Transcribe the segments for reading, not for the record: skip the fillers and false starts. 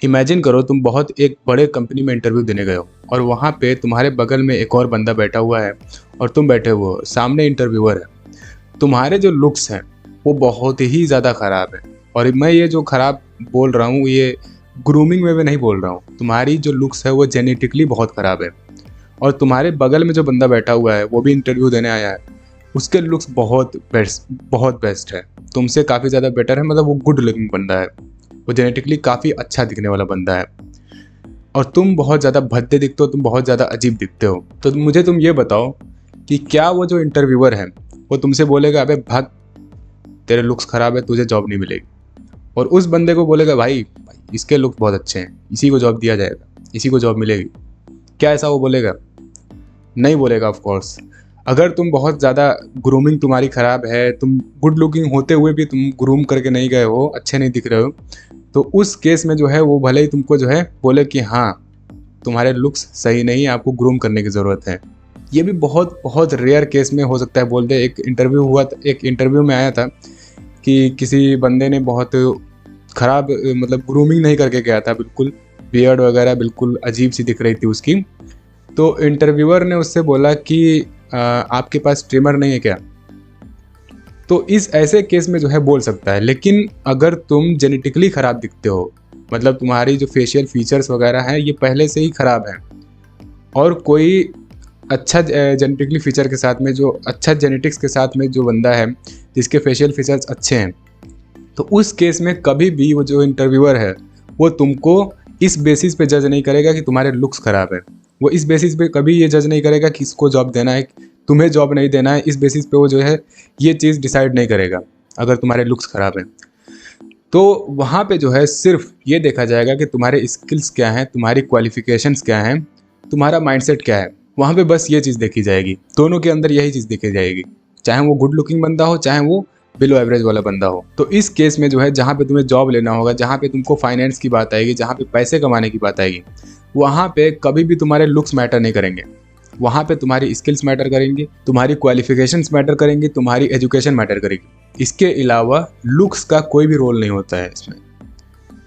Imagine करो तुम बहुत एक बड़े कंपनी में इंटरव्यू देने गए हो और वहाँ पे तुम्हारे बगल में एक और बंदा बैठा हुआ है और तुम बैठे हुए हो, सामने इंटरव्यूअर है। तुम्हारे जो लुक्स हैं वो बहुत ही ज़्यादा ख़राब है। और मैं ये जो ख़राब बोल रहा हूँ ये ग्रूमिंग में भी नहीं बोल रहा हूँ, तुम्हारी जो लुक्स है वो जेनेटिकली बहुत ख़राब है। और तुम्हारे बगल में जो बंदा बैठा हुआ है वो भी इंटरव्यू देने आया है, उसके लुक्स बहुत बेस्ट है, तुमसे काफ़ी ज़्यादा बेटर है। मतलब वो गुड लुकिंग बंदा है, वो जेनेटिकली काफ़ी अच्छा दिखने वाला बंदा है। और तुम बहुत ज़्यादा भद्दे दिखते हो, तुम बहुत ज़्यादा अजीब दिखते हो। तो मुझे तुम ये बताओ कि क्या वो जो इंटरव्यूअर है वो तुमसे बोलेगा अबे भाग, तेरे लुक्स ख़राब है, तुझे जॉब नहीं मिलेगी? और उस बंदे को बोलेगा भाई इसके लुक्स बहुत अच्छे हैं, इसी को जॉब दिया जाएगा, इसी को जॉब मिलेगी? क्या ऐसा वो बोलेगा? नहीं बोलेगा ऑफ कोर्स। अगर तुम बहुत ज़्यादा ग्रूमिंग तुम्हारी ख़राब है, तुम गुड लुकिंग होते हुए भी तुम ग्रूम करके नहीं गए हो, अच्छे नहीं दिख रहे हो, तो उस केस में जो है वो भले ही तुमको जो है बोले कि हाँ तुम्हारे लुक्स सही नहीं है, आपको ग्रूम करने की ज़रूरत है। ये भी बहुत बहुत रेयर केस में हो सकता है बोल दे। एक इंटरव्यू में आया था कि किसी बंदे ने बहुत ख़राब मतलब ग्रूमिंग नहीं करके गया था, बिल्कुल बियर्ड वगैरह बिल्कुल अजीब सी दिख रही थी उसकी। तो इंटरव्यूअर ने उससे बोला कि आपके पास ट्रिमर नहीं है क्या? तो इस ऐसे केस में जो है बोल सकता है। लेकिन अगर तुम जेनेटिकली ख़राब दिखते हो, मतलब तुम्हारी जो फेशियल फीचर्स वगैरह हैं ये पहले से ही ख़राब हैं, और कोई अच्छा जेनेटिकली फीचर के साथ में, जो अच्छा जेनेटिक्स के साथ में जो बंदा है जिसके फेशियल फीचर्स अच्छे हैं, तो उस केस में कभी भी वो जो इंटरव्यूअर है वो तुमको इस बेसिस पे जज नहीं करेगा कि तुम्हारे लुक्स ख़राब है। वो इस बेसिस पे कभी ये जज नहीं करेगा कि इसको जॉब देना है, तुम्हें जॉब नहीं देना है। इस बेसिस पे वो जो है ये चीज़ डिसाइड नहीं करेगा। अगर तुम्हारे लुक्स ख़राब हैं तो वहाँ पे जो है सिर्फ ये देखा जाएगा कि तुम्हारे स्किल्स क्या हैं, तुम्हारी क्वालिफिकेशंस क्या हैं, तुम्हारा माइंडसेट क्या है। वहाँ पे बस ये चीज़ देखी जाएगी, दोनों के अंदर यही चीज़ देखी जाएगी, चाहे वो गुड लुकिंग बंदा हो चाहे वो बिलो एवरेज वाला बंदा हो। तो इस केस में जो है जहाँ पे तुम्हें जॉब लेना होगा, जहाँ पे तुमको फाइनेंस की बात आएगी, जहाँ पे पैसे कमाने की बात आएगी, वहाँ पे कभी भी तुम्हारे लुक्स मैटर नहीं करेंगे। वहाँ पे तुम्हारी स्किल्स मैटर करेंगी, तुम्हारी क्वालिफिकेशंस मैटर करेंगी, तुम्हारी एजुकेशन मैटर करेगी। इसके अलावा लुक्स का कोई भी रोल नहीं होता है इसमें।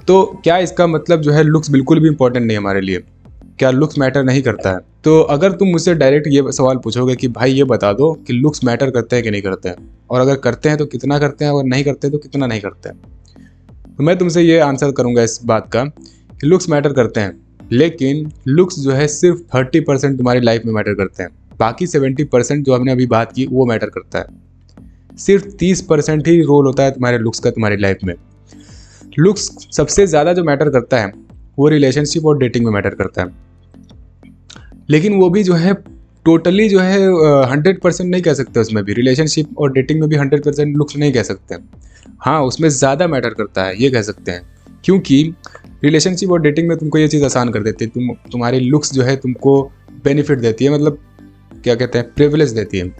तो क्या इसका मतलब जो है लुक्स बिल्कुल भी इंपॉर्टेंट नहीं है हमारे लिए? क्या लुक्स मैटर नहीं करता है? तो अगर तुम मुझसे डायरेक्ट ये सवाल पूछोगे कि भाई ये बता दो कि लुक्स मैटर करते हैं कि नहीं करते हैं, और अगर करते हैं तो कितना करते हैं, और नहीं करते हैं तो कितना नहीं करते हैं, तो मैं तुमसे ये आंसर करूँगा इस बात का कि लुक्स मैटर करते हैं, लेकिन लुक्स जो है सिर्फ 30% तुम्हारी लाइफ में मैटर करते हैं। बाकी 70% जो हमने अभी बात की वो मैटर करता है। सिर्फ 30% ही रोल होता है तुम्हारे लुक्स का तुम्हारी लाइफ में। लुक्स सबसे ज़्यादा जो मैटर करता है वो रिलेशनशिप और डेटिंग में मैटर करता है। लेकिन वो भी जो है टोटली जो है 100% नहीं कह सकते। उसमें भी रिलेशनशिप और डेटिंग में भी 100% लुक्स नहीं कह सकते। हाँ, उसमें ज़्यादा मैटर करता है ये कह सकते हैं, क्योंकि रिलेशनशिप और डेटिंग में तुमको ये चीज़ आसान कर देती है। तुम्हारी लुक्स जो है तुमको बेनिफिट देती है, मतलब क्या कहते हैं, प्रिविलेज देती है।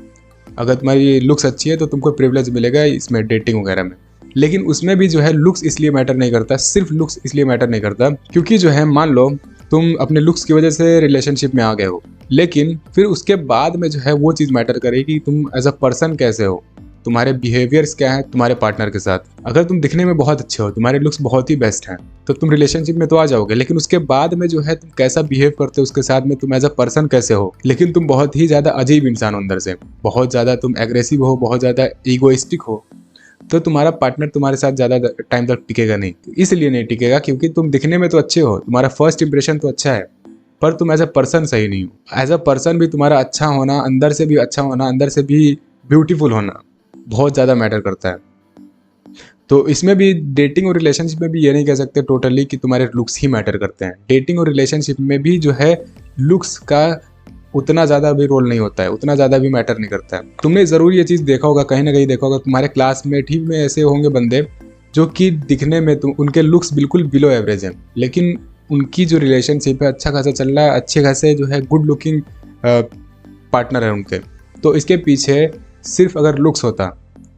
अगर तुम्हारी लुक्स अच्छी है तो तुमको प्रिविलेज मिलेगा इसमें डेटिंग वगैरह में। लेकिन उसमें भी जो है लुक्स इसलिए मैटर नहीं करता, सिर्फ लुक्स इसलिए मैटर नहीं करता क्योंकि जो है मान लो तुम अपने लुक्स की वजह से रिलेशनशिप में आ गए हो, लेकिन फिर उसके बाद में जो है वो चीज़ मैटर करेगी तुम एज अ पर्सन कैसे हो, तुम्हारे बिहेवियर्स क्या है तुम्हारे पार्टनर के साथ। अगर तुम दिखने में बहुत अच्छे हो, तुम्हारे लुक्स बहुत ही बेस्ट हैं, तो तुम रिलेशनशिप में तो आ जाओगे, लेकिन उसके बाद में जो है तुम कैसा बिहेव करते हो उसके साथ में, तुम एज अ पर्सन कैसे हो। लेकिन तुम बहुत ही ज़्यादा अजीब इंसान हो अंदर से, बहुत ज़्यादा तुम एग्रेसिव हो, बहुत ज़्यादा ईगोइस्टिक हो, तो तुम्हारा पार्टनर तुम्हारे साथ ज़्यादा टाइम तक टिकेगा नहीं। इसलिए नहीं टिकेगा क्योंकि तुम दिखने में तो अच्छे हो, तुम्हारा फर्स्ट इंप्रेशन तो अच्छा है, पर तुम एज अ पर्सन सही नहीं हो। एज अ पर्सन भी तुम्हारा अच्छा होना, अंदर से भी अच्छा होना, अंदर से भी ब्यूटीफुल होना बहुत ज़्यादा मैटर करता है। तो इसमें भी डेटिंग और रिलेशनशिप में भी ये नहीं कह सकते टोटली कि तुम्हारे लुक्स ही मैटर करते हैं। डेटिंग और रिलेशनशिप में भी जो है लुक्स का उतना ज़्यादा भी रोल नहीं होता है, उतना ज़्यादा भी मैटर नहीं करता है। तुमने ज़रूर ये चीज़ देखा होगा, कहीं ना कहीं देखा होगा, तुम्हारे क्लासमेट ही में ऐसे होंगे बंदे जो कि दिखने में उनके लुक्स बिल्कुल बिलो एवरेज हैं, लेकिन उनकी जो रिलेशनशिप है अच्छा खासा चल रहा है, अच्छे खासे जो है गुड लुकिंग पार्टनर है उनके। तो इसके पीछे सिर्फ अगर लुक्स होता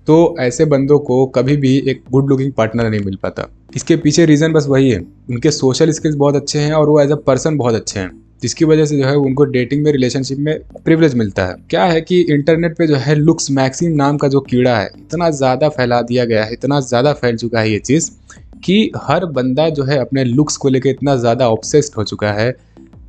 तो ऐसे बंदों को कभी भी एक गुड लुकिंग पार्टनर नहीं मिल पाता। इसके पीछे रीज़न बस वही है, उनके सोशल स्किल्स बहुत अच्छे हैं और वो एज अ पर्सन बहुत अच्छे हैं, जिसकी वजह से जो है उनको डेटिंग में, रिलेशनशिप में प्रिविलेज मिलता है। क्या है कि इंटरनेट पे जो है लुक्स मैक्सिम नाम का जो कीड़ा है इतना ज़्यादा फैला दिया गया है, इतना ज़्यादा फैल चुका है ये चीज़ कि हर बंदा जो है अपने लुक्स को लेके इतना ज़्यादा ऑब्सेस्ड हो चुका है,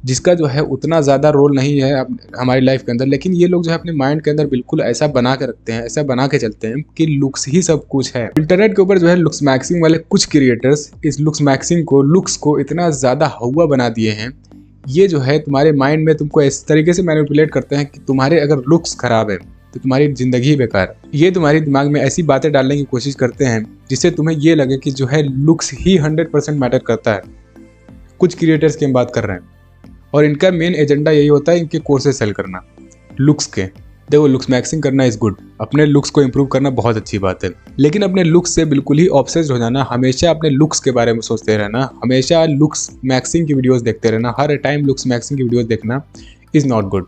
जिसका जो है उतना ज़्यादा रोल नहीं है हमारी लाइफ के अंदर। लेकिन ये लोग जो है अपने माइंड के अंदर बिल्कुल ऐसा बना के रखते हैं, ऐसा बना के चलते हैं कि लुक्स ही सब कुछ है। इंटरनेट के ऊपर जो है लुक्स मैक्सिंग वाले कुछ क्रिएटर्स इस लुक्स मैक्सिंग को, लुक्स को इतना ज़्यादा हवा बना दिए हैं। ये जो है तुम्हारे माइंड में तुमको इस तरीके से मैनिपुलेट करते हैं कि तुम्हारे अगर लुक्स खराब है तो तुम्हारी ज़िंदगी ही बेकार है। ये तुम्हारे दिमाग में ऐसी बातें डालने की कोशिश करते हैं जिससे तुम्हें ये लगे कि जो है लुक्स ही 100% मैटर करता है। कुछ क्रिएटर्स की हम बात कर रहे हैं और इनका मेन एजेंडा यही होता है इनके कोर्सेज सेल करना लुक्स के। देखो, लुक्स मैक्सिंग करना इज़ गुड, अपने लुक्स को इम्प्रूव करना बहुत अच्छी बात है, लेकिन अपने लुक्स से बिल्कुल ही ऑब्सेस्ड हो जाना, हमेशा अपने लुक्स के बारे में सोचते रहना, हमेशा लुक्स मैक्सिंग की वीडियोस देखते रहना, हर टाइम लुक्स मैक्सिंग की वीडियोस देखना इज़ नॉट गुड।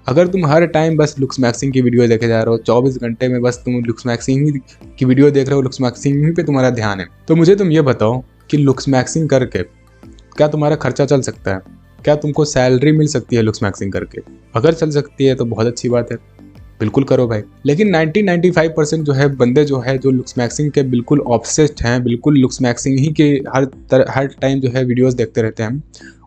अगर तुम हर टाइम बस लुक्स मैक्सिंग की वीडियो देखे जा रहे हो, 24 घंटे में बस तुम लुक्स मैक्सिंग की वीडियो देख रहे हो, लुक्स मैक्सिंग ही पे तुम्हारा ध्यान है, तो मुझे तुम ये बताओ कि लुक्स मैक्सिंग करके क्या तुम्हारा खर्चा चल सकता है? क्या तुमको सैलरी मिल सकती है लुक्स मैक्सिंग करके? अगर चल सकती है तो बहुत अच्छी बात है, बिल्कुल करो भाई। लेकिन 90-95% जो है बंदे जो है जो लुक्स मैक्सिंग के बिल्कुल ऑब्सेस्ड हैं, बिल्कुल लुक्स मैक्सिंग ही के हर टाइम जो है वीडियोस देखते रहते हैं,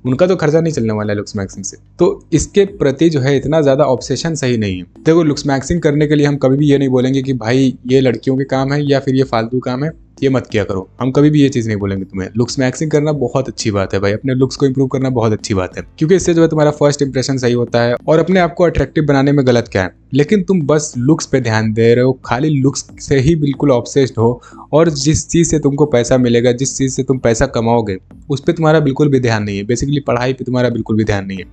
उनका तो खर्चा नहीं चलने वाला है लुक्स मैक्सिंग से। तो इसके प्रति जो है इतना ज़्यादा ऑब्सेशन सही नहीं है। देखो, लुक्स मैक्सिंग करने के लिए हम कभी भी ये नहीं बोलेंगे कि भाई ये लड़कियों के काम है या फिर ये फालतू काम है, ये मत किया करो। हम कभी भी ये चीज़ नहीं बोलेंगे तुम्हें। लुक्स मैक्सिंग करना बहुत अच्छी बात है भाई, अपने लुक्स को इंप्रूव करना बहुत अच्छी बात है, क्योंकि इससे जो है तुम्हारा फर्स्ट इंप्रेशन सही होता है और अपने आप को अट्रैक्टिव बनाने में गलत क्या है। लेकिन तुम बस लुक्स पे ध्यान दे रहे हो, खाली लुक्स से ही बिल्कुल ऑब्सेस्ड हो, और जिस चीज़ से तुमको पैसा मिलेगा, जिस चीज़ से तुम पैसा कमाओगे, उस पर तुम्हारा बिल्कुल भी ध्यान नहीं है। बेसिकली पढ़ाई पे तुम्हारा बिल्कुल भी ध्यान नहीं है।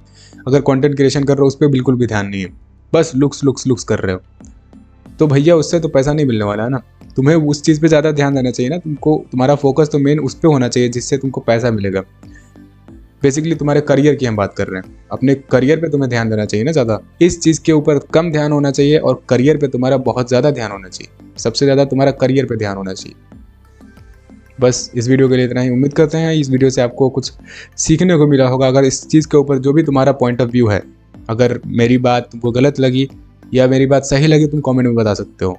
अगर कंटेंट क्रिएशन कर रहे हो उस पर बिल्कुल भी ध्यान नहीं है, बस लुक्स लुक्स लुक्स कर रहे हो, तो भैया उससे तो पैसा नहीं मिलने वाला है ना। तुम्हें उस चीज़ पे ज़्यादा ध्यान देना चाहिए ना, तुमको तुम्हारा फोकस तो मेन उस पर होना चाहिए जिससे तुमको पैसा मिलेगा। बेसिकली तुम्हारे करियर की हम बात कर रहे हैं, अपने करियर पे तुम्हें ध्यान देना चाहिए ना ज़्यादा। इस चीज़ के ऊपर कम ध्यान होना चाहिए और करियर पे तुम्हारा बहुत ज़्यादा ध्यान होना चाहिए। सबसे ज़्यादा तुम्हारा करियर पे ध्यान होना चाहिए। बस इस वीडियो के लिए इतना ही। उम्मीद करते हैं इस वीडियो से आपको कुछ सीखने को मिला होगा। अगर इस चीज़ के ऊपर जो भी तुम्हारा पॉइंट ऑफ व्यू है, अगर मेरी बात तुमको गलत लगी या मेरी बात सही लगी, तुम कमेंट में बता सकते हो।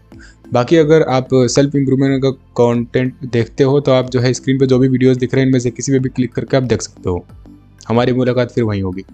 बाकी अगर आप सेल्फ इंप्रूवमेंट का कंटेंट देखते हो तो आप जो है स्क्रीन पे जो भी वीडियोस दिख रहे हैं इनमें से किसी पे भी क्लिक करके आप देख सकते हो। हमारी मुलाकात फिर वहीं होगी।